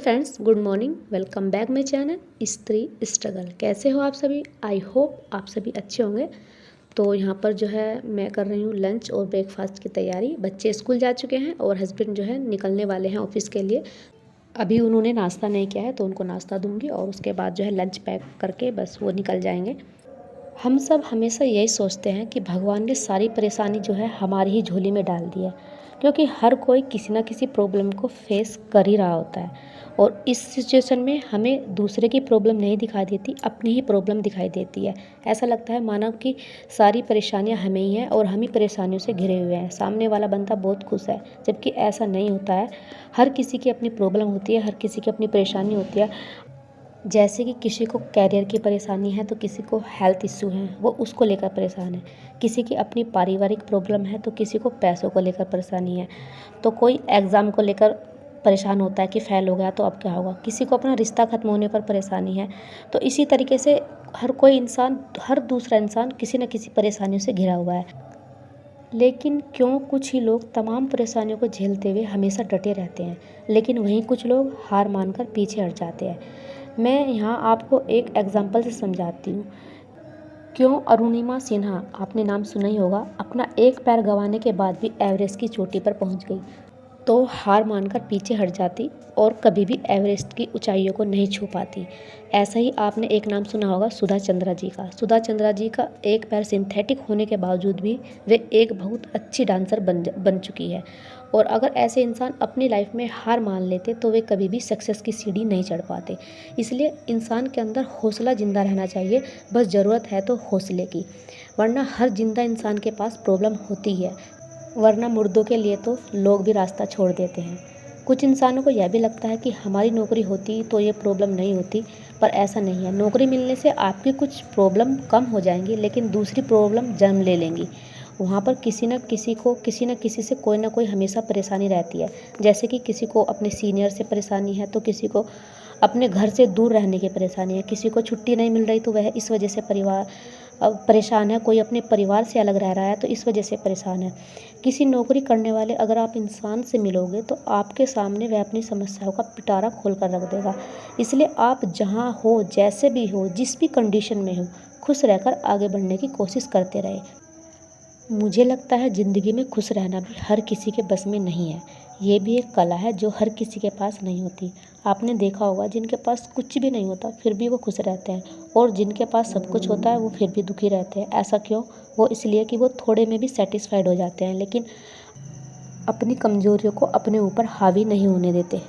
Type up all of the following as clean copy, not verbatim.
Friends, good morning. Welcome back my channel स्त्री struggle. कैसे हो आप सभी? आई होप आप सभी अच्छे होंगे। तो यहाँ पर जो है मैं कर रही हूँ लंच और ब्रेकफास्ट की तैयारी। बच्चे स्कूल जा चुके हैं और हस्बैंड जो है निकलने वाले हैं ऑफिस के लिए। अभी उन्होंने नाश्ता नहीं किया है तो उनको नाश्ता दूंगी और उसके बाद जो है लंच पैक करके बस वो निकल जाएंगे। हम सब हमेशा यही सोचते हैं कि भगवान ने सारी परेशानी जो है हमारी ही झोली में डाल दी है, क्योंकि हर कोई किसी ना किसी प्रॉब्लम को फेस कर ही रहा होता है। और इस सिचुएशन में हमें दूसरे की प्रॉब्लम नहीं दिखाई देती, अपनी ही प्रॉब्लम दिखाई देती है। ऐसा लगता है मानो कि सारी परेशानियां हमें ही हैं और हम ही परेशानियों से घिरे हुए हैं। सामने वाला बंदा बहुत खुश है, जबकि ऐसा नहीं होता है। हर किसी की अपनी प्रॉब्लम होती है, हर किसी की अपनी परेशानी होती है। जैसे कि किसी को कैरियर की परेशानी है तो किसी को हेल्थ इश्यू है, वो उसको लेकर परेशान है। किसी की अपनी पारिवारिक प्रॉब्लम है तो किसी को पैसों को लेकर परेशानी है। तो कोई एग्ज़ाम को लेकर परेशान होता है कि फ़ेल हो गया तो अब क्या होगा। किसी को अपना रिश्ता ख़त्म होने पर परेशानी है। तो इसी तरीके से हर कोई इंसान, हर दूसरा इंसान किसी न किसी परेशानियों से घिरा हुआ है। लेकिन क्यों कुछ ही लोग तमाम परेशानियों को झेलते हुए हमेशा डटे रहते हैं, लेकिन वहीं कुछ लोग हार मानकर पीछे हट जाते हैं। मैं यहाँ आपको एक एग्जांपल से समझाती हूँ। क्यों अरुणिमा सिन्हा, आपने नाम सुना ही होगा, अपना एक पैर गंवाने के बाद भी एवरेस्ट की चोटी पर पहुँच गई। तो हार मानकर पीछे हट जाती और कभी भी एवरेस्ट की ऊंचाइयों को नहीं छू पाती। ऐसा ही आपने एक नाम सुना होगा सुधा चंद्रा जी का। सुधा चंद्रा जी का एक पैर सिंथेटिक होने के बावजूद भी वे एक बहुत अच्छी डांसर बन चुकी है। और अगर ऐसे इंसान अपनी लाइफ में हार मान लेते तो वे कभी भी सक्सेस की सीढ़ी नहीं चढ़ पाते। इसलिए इंसान के अंदर हौसला ज़िंदा रहना चाहिए, बस ज़रूरत है तो हौसले की। वरना हर जिंदा इंसान के पास प्रॉब्लम होती है, वरना मुर्दों के लिए तो लोग भी रास्ता छोड़ देते हैं। कुछ इंसानों को यह भी लगता है कि हमारी नौकरी होती तो ये प्रॉब्लम नहीं होती, पर ऐसा नहीं है। नौकरी मिलने से आपकी कुछ प्रॉब्लम कम हो जाएंगी, लेकिन दूसरी प्रॉब्लम जन्म ले लेंगी। वहाँ पर किसी न किसी से कोई ना कोई हमेशा परेशानी रहती है। जैसे कि किसी को अपने सीनियर से परेशानी है तो किसी को अपने घर से दूर रहने की परेशानी है, किसी को छुट्टी नहीं मिल रही तो वह इस वजह से परेशान है, कोई अपने परिवार से अलग रह रहा है तो इस वजह से परेशान है। किसी नौकरी करने वाले अगर आप इंसान से मिलोगे तो आपके सामने वह अपनी समस्याओं का पिटारा खोल कर रख देगा। इसलिए आप जहाँ हो, जैसे भी हो, जिस भी कंडीशन में हो, खुश रहकर आगे बढ़ने की कोशिश करते रहे। मुझे लगता है ज़िंदगी में खुश रहना भी हर किसी के बस में नहीं है। ये भी एक कला है जो हर किसी के पास नहीं होती। आपने देखा होगा जिनके पास कुछ भी नहीं होता फिर भी वो खुश रहते हैं, और जिनके पास सब कुछ होता है वो फिर भी दुखी रहते हैं। ऐसा क्यों? वो इसलिए कि वो थोड़े में भी सेटिस्फाइड हो जाते हैं, लेकिन अपनी कमज़ोरियों को अपने ऊपर हावी नहीं होने देते।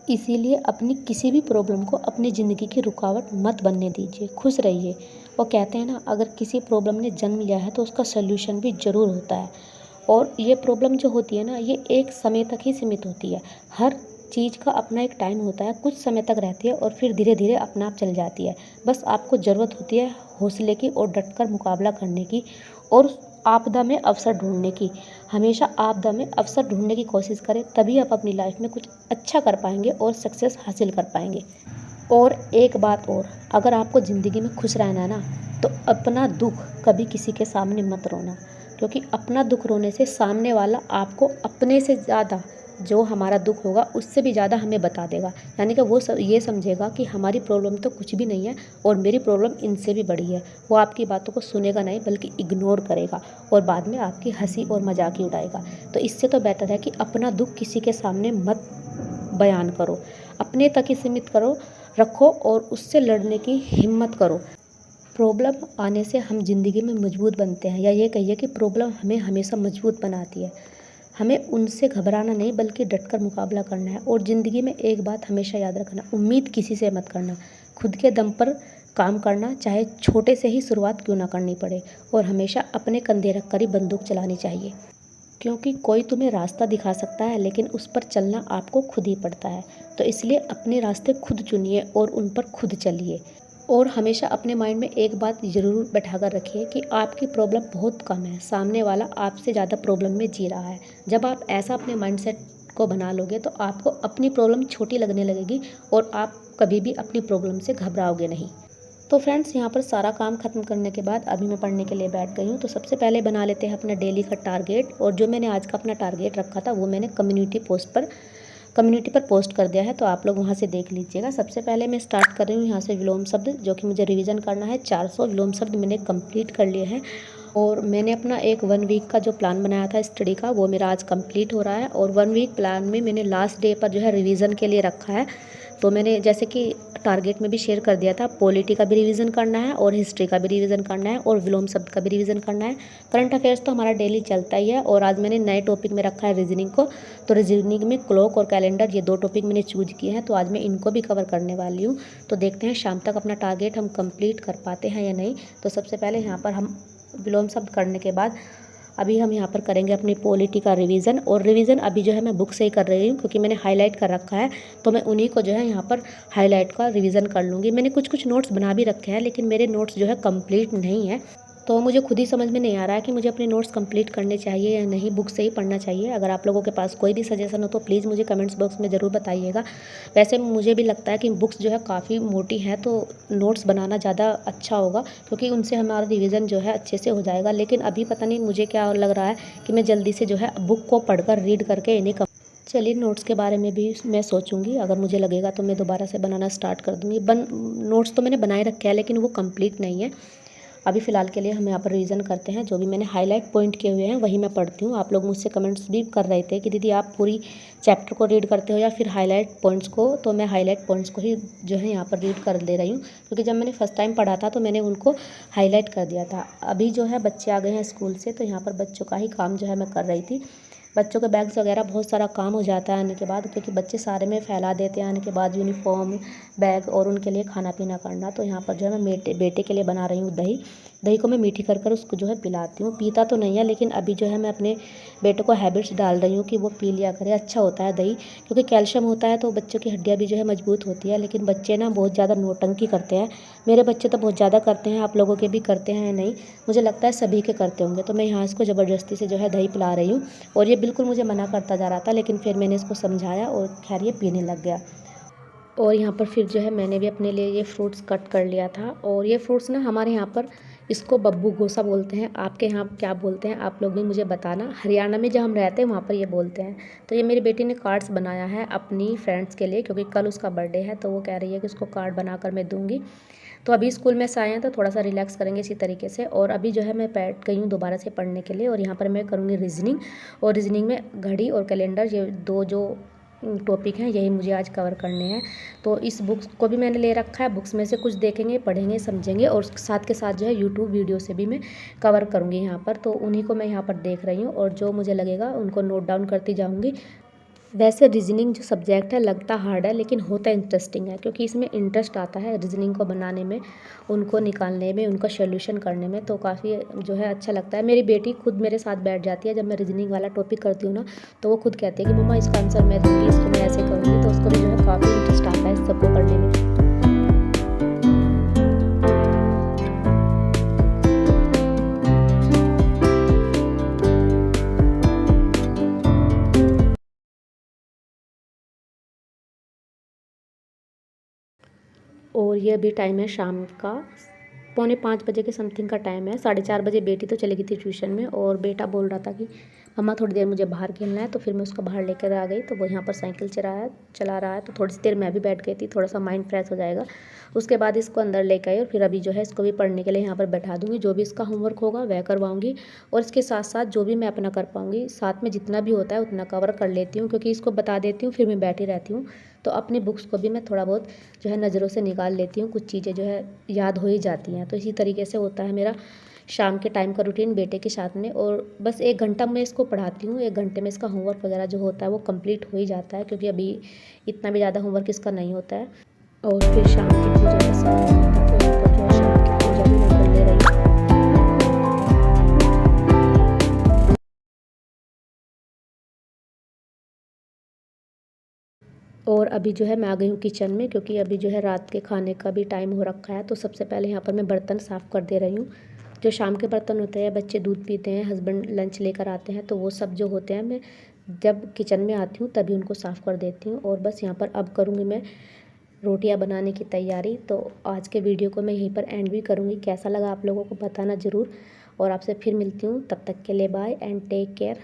इसीलिए अपनी किसी भी प्रॉब्लम को अपनी ज़िंदगी की रुकावट मत बनने दीजिए, खुश रहिए। वो कहते हैं ना, अगर किसी प्रॉब्लम ने जन्म लिया है तो उसका सल्यूशन भी ज़रूर होता है। और ये प्रॉब्लम जो होती है ना, ये एक समय तक ही सीमित होती है। हर चीज़ का अपना एक टाइम होता है, कुछ समय तक रहती है और फिर धीरे धीरे अपना आप चल जाती है। बस आपको ज़रूरत होती है हौसले की और डटकर मुकाबला करने की, और आपदा में अवसर ढूंढने की। हमेशा आपदा में अवसर ढूंढने की कोशिश करें, तभी आप अपनी लाइफ में कुछ अच्छा कर पाएंगे और सक्सेस हासिल कर पाएंगे। और एक बात और, अगर आपको ज़िंदगी में खुश रहना है ना, तो अपना दुख कभी किसी के सामने मत रोना, क्योंकि अपना दुख रोने से सामने वाला आपको अपने से ज़्यादा, जो हमारा दुख होगा उससे भी ज़्यादा हमें बता देगा। यानी कि वो ये समझेगा कि हमारी प्रॉब्लम तो कुछ भी नहीं है और मेरी प्रॉब्लम इनसे भी बड़ी है। वो आपकी बातों को सुनेगा नहीं बल्कि इग्नोर करेगा और बाद में आपकी हंसी और मजाक ही उड़ाएगा। तो इससे तो बेहतर है कि अपना दुख किसी के सामने मत बयान करो, अपने तक ही सीमित करो रखो और उससे लड़ने की हिम्मत करो। प्रॉब्लम आने से हम ज़िंदगी में मजबूत बनते हैं, या ये कहिए कि प्रॉब्लम हमें हमेशा मजबूत बनाती है। हमें उनसे घबराना नहीं बल्कि डटकर मुकाबला करना है। और ज़िंदगी में एक बात हमेशा याद रखना, उम्मीद किसी से मत करना। खुद के दम पर काम करना, चाहे छोटे से ही शुरुआत क्यों ना करनी पड़े। और हमेशा अपने कंधे रख कर ही बंदूक चलानी चाहिए, क्योंकि कोई तुम्हें रास्ता दिखा सकता है लेकिन उस पर चलना आपको खुद ही पड़ता है। तो इसलिए अपने रास्ते खुद चुनिए और उन पर खुद चलिए। और हमेशा अपने माइंड में एक बात ज़रूर बैठा कर रखिए कि आपकी प्रॉब्लम बहुत कम है, सामने वाला आपसे ज़्यादा प्रॉब्लम में जी रहा है। जब आप ऐसा अपने माइंडसेट को बना लोगे तो आपको अपनी प्रॉब्लम छोटी लगने लगेगी और आप कभी भी अपनी प्रॉब्लम से घबराओगे नहीं। तो फ्रेंड्स, यहाँ पर सारा काम ख़त्म करने के बाद अभी मैं पढ़ने के लिए बैठ गई हूँ। तो सबसे पहले बना लेते हैं अपना डेली का टारगेट। और जो मैंने आज का अपना टारगेट रखा था वो मैंने कम्युनिटी पोस्ट पर कम्युनिटी पर पोस्ट कर दिया है, तो आप लोग वहाँ से देख लीजिएगा। सबसे पहले मैं स्टार्ट कर रही हूँ यहाँ से विलोम शब्द, जो कि मुझे रिवीजन करना है। 400 विलोम शब्द मैंने कंप्लीट कर लिए हैं और मैंने अपना एक 1 वीक का जो प्लान बनाया था स्टडी का, वो मेरा आज कंप्लीट हो रहा है। और 1 वीक प्लान में मैंने लास्ट डे पर जो है रिवीजन के लिए रखा है। तो मैंने जैसे कि टारगेट में भी शेयर कर दिया था, पॉलिटी का भी रिवीजन करना है और हिस्ट्री का भी रिवीजन करना है और विलोम शब्द का भी रिवीजन करना है। करंट अफेयर्स तो हमारा डेली चलता ही है। और आज मैंने नए टॉपिक में रखा है रीजनिंग को। तो रीजनिंग में क्लॉक और कैलेंडर, ये 2 टॉपिक मैंने चूज किए हैं, तो आज मैं इनको भी कवर करने वाली हूँ। तो देखते हैं शाम तक अपना टारगेट हम कंप्लीट कर पाते हैं या नहीं। तो सबसे पहले यहाँ पर हम विलोम शब्द करने के बाद अभी हम यहाँ पर करेंगे अपनी पॉलिटी का रिवीजन। और रिवीजन अभी जो है मैं बुक से ही कर रही हूँ, क्योंकि मैंने हाईलाइट कर रखा है, तो मैं उन्हीं को जो है यहाँ पर हाईलाइट का रिवीजन कर लूँगी। मैंने कुछ नोट्स बना भी रखे हैं, लेकिन मेरे नोट्स जो है कंप्लीट नहीं है। तो मुझे खुद ही समझ में नहीं आ रहा है कि मुझे अपने नोट्स कंप्लीट करने चाहिए या नहीं, बुक से ही पढ़ना चाहिए। अगर आप लोगों के पास कोई भी सजेशन हो तो प्लीज़ मुझे कमेंट्स बॉक्स में ज़रूर बताइएगा। वैसे मुझे भी लगता है कि बुक्स जो है काफ़ी मोटी है, तो नोट्स बनाना ज़्यादा अच्छा होगा, क्योंकि उनसे हमारा रिवीजन जो है अच्छे से हो जाएगा। लेकिन अभी पता नहीं मुझे क्या लग रहा है कि मैं जल्दी से जो है बुक को पढ़कर रीड करके इन्हें चलिए नोट्स के बारे में भी मैं सोचूंगी। अगर मुझे लगेगा तो मैं दोबारा से बनाना स्टार्ट कर दूँगी। नोट्स तो मैंने बनाए रखे हैं, लेकिन वो कंप्लीट नहीं है। अभी फ़िलहाल के लिए हम यहाँ पर रिवीजन करते हैं। जो भी मैंने हाईलाइट पॉइंट किए हुए हैं वही मैं पढ़ती हूँ। आप लोग मुझसे कमेंट्स भी कर रहे थे कि दीदी आप पूरी चैप्टर को रीड करते हो या फिर हाईलाइट पॉइंट्स को, तो मैं हाईलाइट पॉइंट्स को ही जो है यहाँ पर रीड कर दे रही हूँ, क्योंकि जब मैंने फर्स्ट टाइम पढ़ा था तो मैंने उनको हाईलाइट कर दिया था। अभी जो है बच्चे आ गए हैं स्कूल से, तो यहाँ पर बच्चों का ही काम जो है मैं कर रही थी। बच्चों के बैग्स वगैरह बहुत सारा काम हो जाता है आने के बाद, क्योंकि बच्चे सारे में फैला देते हैं आने के बाद यूनिफॉर्म, बैग और उनके लिए खाना पीना करना। तो यहाँ पर जो है मैं बेटे के लिए बना रही हूँ दही। दही को मैं मीठी कर उसको जो है पिलाती हूँ। पीता तो नहीं है, लेकिन अभी जो है मैं अपने बेटे को हैबिट्स डाल रही हूँ कि वो पी लिया करे। अच्छा होता है दही, क्योंकि कैल्शियम होता है, तो बच्चों की हड्डियाँ भी जो है मजबूत होती है। लेकिन बच्चे ना बहुत ज़्यादा नौटंकी करते हैं। मेरे बच्चे तो बहुत ज़्यादा करते हैं। आप लोगों के भी करते हैं या नहीं, मुझे लगता है सभी के करते होंगे। तो मैं यहाँ इसको ज़बरदस्ती से जो है दही पिला रही हूँ। और ये बिल्कुल मुझे मना करता जा रहा था, लेकिन फिर मैंने इसको समझाया और खैर ये पीने लग गया। और यहाँ पर फिर जो है मैंने भी अपने लिए ये फ्रूट्स कट कर लिया था। और ये फ्रूट्स ना हमारे यहाँ पर इसको बब्बू गोसा बोलते हैं। आपके यहाँ क्या बोलते हैं आप लोग भी मुझे बताना। हरियाणा में जहाँ हम रहते हैं वहाँ पर ये बोलते हैं। तो ये मेरी बेटी ने कार्ड्स बनाया है अपनी फ्रेंड्स के लिए, क्योंकि कल उसका बर्थडे है, तो वो कह रही है कि उसको कार्ड बनाकर मैं दूँगी। तो अभी स्कूल में से आए हैं तो थोड़ा सा रिलैक्स करेंगे इसी तरीके से। और अभी जो है मैं बैठ गई हूँ दोबारा से पढ़ने के लिए, और यहाँ पर मैं करूँगी रीजनिंग। और रीजनिंग में घड़ी और कैलेंडर, ये 2 जो टॉपिक हैं यही मुझे आज कवर करने हैं। तो इस बुक्स को भी मैंने ले रखा है। बुक्स में से कुछ देखेंगे, पढ़ेंगे, समझेंगे, और साथ के साथ जो है यूट्यूब वीडियो से भी मैं कवर करूँगी यहाँ पर। तो उन्हीं को मैं यहाँ पर देख रही हूँ, और जो मुझे लगेगा उनको नोट डाउन करती जाऊँगी। वैसे रीजनिंग जो सब्जेक्ट है लगता हार्ड है, लेकिन होता इंटरेस्टिंग है, क्योंकि इसमें इंटरेस्ट आता है रीजनिंग को बनाने में, उनको निकालने में, उनका सोल्यूशन करने में। तो काफ़ी जो है अच्छा लगता है। मेरी बेटी खुद मेरे साथ बैठ जाती है जब मैं रीजनिंग वाला टॉपिक करती हूँ ना, तो वो खुद कहती है कि मम्मा इसका आंसर मैं दूँगी, इसको मैं ऐसे करूँगी। तो उसको भी जो है काफ़ी इंटरेस्ट आता है इस सबको करने में। और ये अभी टाइम है शाम का 4:45 बजे के समथिंग का टाइम है। 4:30 बजे बेटी तो चली गई थी ट्यूशन में, और बेटा बोल रहा था कि मम्मा थोड़ी देर मुझे बाहर खेलना है। तो फिर मैं उसको बाहर लेकर आ गई। तो वो यहाँ पर साइकिल चला रहा है, तो थोड़ी सी देर मैं भी बैठ गई थी, थोड़ा सा माइंड फ्रेश हो जाएगा। उसके बाद इसको अंदर लेकर आई, और फिर अभी जो है इसको भी पढ़ने के लिए यहाँ पर बैठा दूँगी। जो भी इसका होमवर्क होगा वह करवाऊँगी, और इसके साथ साथ जो भी मैं अपना कर पाऊँगी, साथ में जितना भी होता है उतना कवर कर लेती हूँ, क्योंकि इसको बता देती हूँ फिर मैं बैठी रहती हूँ। तो अपनी बुक्स को भी मैं थोड़ा बहुत जो है नज़रों से निकाल लेती हूँ। कुछ चीज़ें जो है याद हो ही जाती हैं। तो इसी तरीके से होता है मेरा शाम के टाइम का रूटीन बेटे के साथ में। और बस 1 घंटा मैं इसको पढ़ाती हूँ। 1 घंटे में इसका होमवर्क वगैरह जो होता है वो कंप्लीट हो ही जाता है, क्योंकि अभी इतना भी ज़्यादा होमवर्क इसका नहीं होता है। और फिर शाम की पूजा का समय होता है, तो यहाँ पर जो है शाम की पूजा भी मैं कर ले रही हूँ। और अभी जो है मैं आ गई हूँ किचन में, क्योंकि अभी जो है रात के खाने का भी टाइम हो रखा है। तो सबसे पहले यहाँ पर मैं बर्तन साफ़ कर दे रही हूँ। जो शाम के बर्तन होते हैं, बच्चे दूध पीते हैं, हस्बैंड लंच लेकर आते हैं, तो वो सब जो होते हैं मैं जब किचन में आती हूँ तभी उनको साफ़ कर देती हूँ। और बस यहाँ पर अब करूँगी मैं रोटियां बनाने की तैयारी। तो आज के वीडियो को मैं यहीं पर एंड भी करूँगी। कैसा लगा आप लोगों को बताना ज़रूर, और आपसे फिर मिलती हूँ। तब तक के लिए बाय एंड टेक केयर।